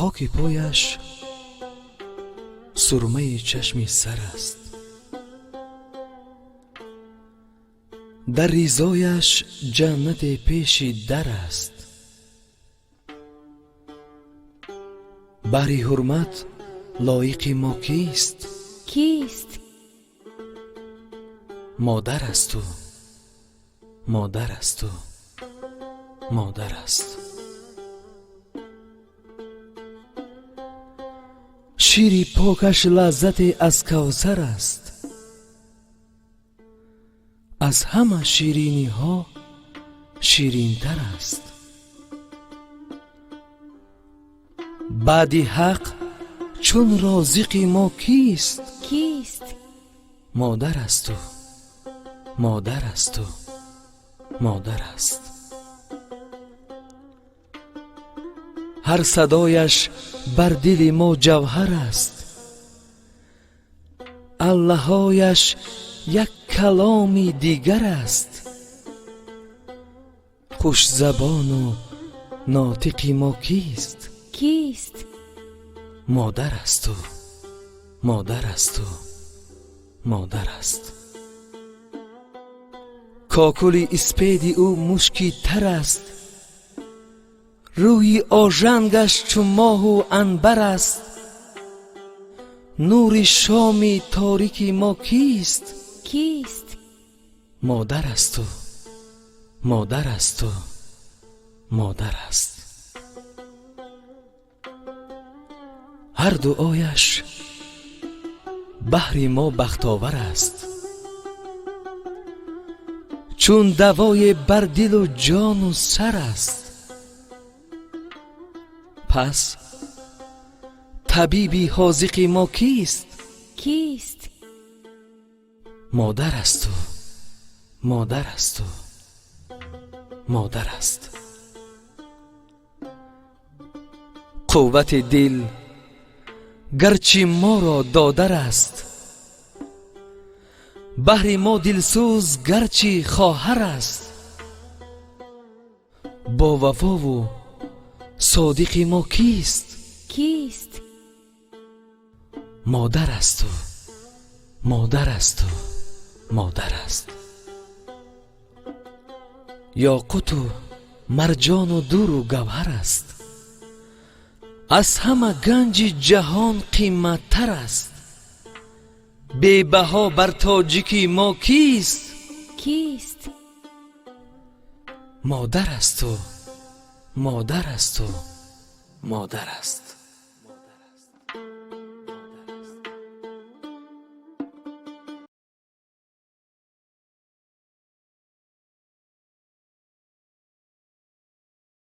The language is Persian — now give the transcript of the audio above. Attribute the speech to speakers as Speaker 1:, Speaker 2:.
Speaker 1: خاک پایش سرمه چشم سر است، در ریزایش جنت پیش در است. بری حرمت لایق ما کیست؟
Speaker 2: کیست؟
Speaker 1: مادر است تو، مادر است تو، مادر است. شیری پاکش لذت از کوثر است، از همه شیرینی ها شیرین تر است. بعد حق چون رازق ما کیست؟
Speaker 2: کیست؟
Speaker 1: مادر است تو، مادر است تو، مادر است. هر صدایش بر دل ما جوهر است، الله‌هایش یک کلامی دیگر است. خوش زبان و ناطق ما کیست؟
Speaker 2: کیست؟
Speaker 1: مادر است تو، مادر است تو، مادر است. کاکل اسپید او مشکی تر است، روی آژنگش چون ماه و عنبر است. نور شام تاریک ما کیست؟
Speaker 2: کیست؟
Speaker 1: مادر است تو، مادر است تو، مادر است. هر دعایش بهر ما بختاور است، چون دوای بر دل و جان و سر است. پس طبیبی حاذق ما کیست؟
Speaker 2: کیست؟
Speaker 1: مادر است تو، مادر است تو، مادر است. قوت دل گرچه ما را دادر است، بهر ما دلسوز گرچه خواهر است. با وفا و صادق ما کیست؟
Speaker 2: کیست؟
Speaker 1: مادر است تو، مادر است تو، مادر است. یاقوت و مرجان و در و گوهر است، از همه گنج جهان قیمت تر است. بی بها بر تاجیک ما کیست؟
Speaker 2: کیست؟
Speaker 1: مادر است تو، مادر است تو، مادر است.